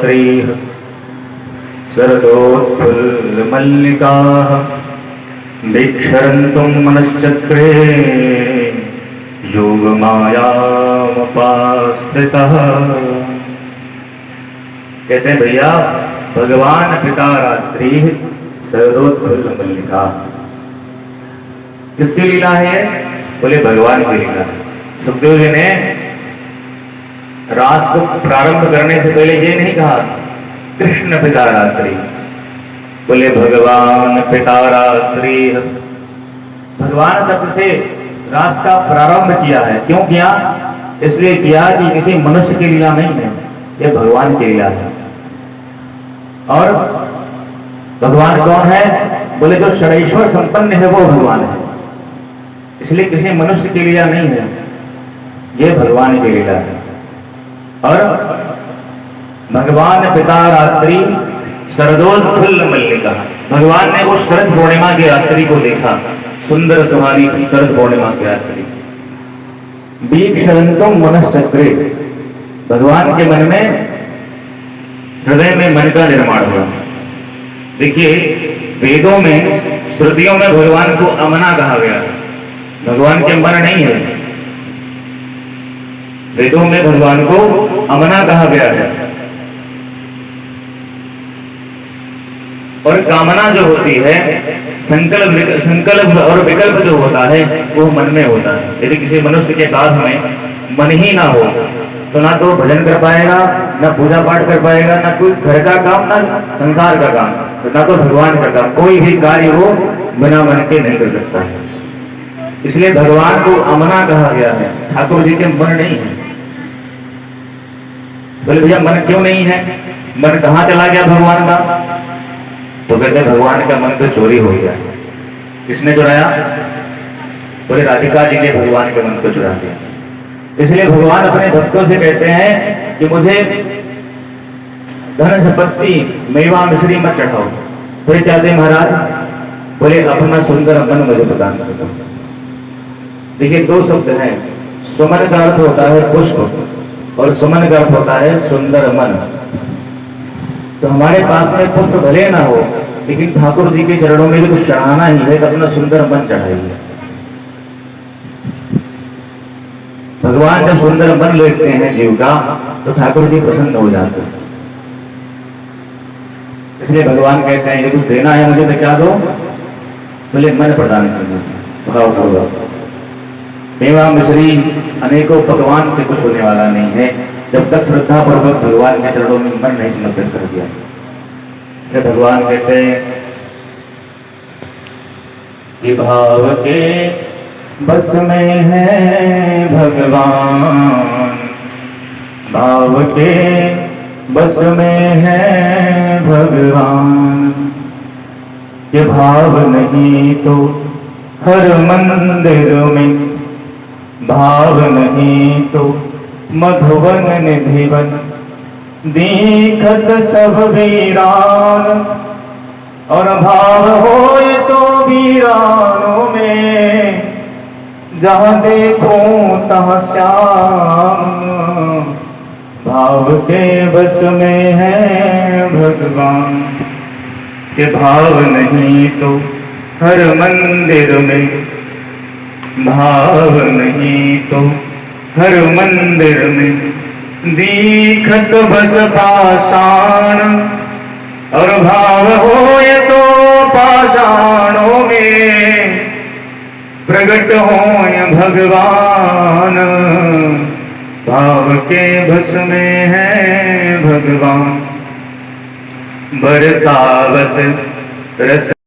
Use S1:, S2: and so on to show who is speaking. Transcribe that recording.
S1: पितारात्रीः शरदोत्फुल्लमल्लिकाः दीक्षरन्तुं मनश्चक्रे योगमायामुपाश्रितः। कहते हैं भैया, भगवान पितारात्रीः शरदोत्फुल्लमल्लिका किसकी लीला है? बोले भगवान की लीला। सुखदेव जी ने रास को प्रारंभ करने से पहले ये नहीं कहा कृष्ण पितारात्री, बोले भगवान पितारात्री। भगवान शब्द से रास का प्रारंभ किया है। क्यों किया? इसलिए किया कि किसी मनुष्य की लीला नहीं है, ये भगवान की लीला है। और भगवान कौन है? बोले जो षडैश्वर संपन्न है वो भगवान है, इसलिए किसी मनुष्य की लीला नहीं है, ये भगवान की लीला है। और भगवान पितारात्री शरदोत्फुल्लमल्लिका, भगवान ने वो शरद पूर्णिमा की रात्रि को देखा, सुंदर सुहानी शरद पूर्णिमा की रात्रि। दीक्षरन्तुं मनश्चक्रे, भगवान के मन में, हृदय में मन का निर्माण हुआ। देखिए, वेदों में, श्रुतियों में भगवान को अमना कहा गया। भगवान के मन नहीं है, वेदों में भगवान को अमना कहा गया है। और कामना जो होती है, संकल्प और विकल्प जो होता है, वो मन में होता है। यदि किसी मनुष्य के पास में मन ही ना हो तो ना तो भजन कर पाएगा, ना पूजा पाठ कर पाएगा, ना कोई घर का काम, ना संसार का काम, ना तो भगवान का काम, कोई भी कार्य वो बिना मन के नहीं कर सकता है। इसलिए भगवान को अमना कहा गया है। ठाकुर जी के मन नहीं है। बोले भैया मन क्यों नहीं है? मन कहाँ चला गया भगवान का? तो कहते भगवान का मन तो चोरी हो गया। किसने चुराया? बोले राधिका जी ने भगवान के मन को चुरा दिया। इसलिए भगवान अपने भक्तों से कहते हैं कि मुझे धन संपत्ति मेवा मिश्री मत चढ़ाओ। बोले क्या दे महाराज? बोले अपना सुंदर मन मुझे प्रदान कर दो। देखिए, दो शब्द हैं, सुमन का अर्थ होता है पुष्प और सुमन का अर्थ होता है सुंदर मन। तो हमारे पास में पुष्प भले ना हो, लेकिन ठाकुर जी के चरणों में कुछ चढ़ाना ही है, तो अपना सुंदर मन चढ़ाइए। भगवान जब सुंदर मन लेते हैं जीव का, तो ठाकुर जी प्रसन्न हो जाते हैं। इसलिए भगवान कहते हैं, कुछ देना है मुझे तो क्या दो? बोले मन प्रदान कर दो। मेवा मिश्री अनेकों पकवान से कुछ होने वाला नहीं है, जब तक श्रद्धा पूर्वक भगवान के चरणों में मन नहीं समर्पित कर दिया। तो भगवान कहते हैं कि भाव के बस में है भगवान, भाव के बस में है भगवान, ये भाव नहीं तो हर मंदिर में, भाव नहीं तो मधुवन निधिवन, दीखत सब वीरान, और भाव होए तो वीरानों में, जहाँ देखूं तहाँ श्याम, भाव के बस में है भगवान, के भाव नहीं तो हर मंदिर में, भाव नहीं तो हर मंदिर में, दीखत बस पाषाण, और भाव होए तो पाषाणों में प्रगट होए भगवान, भाव के बस में है भगवान। बरसावत रस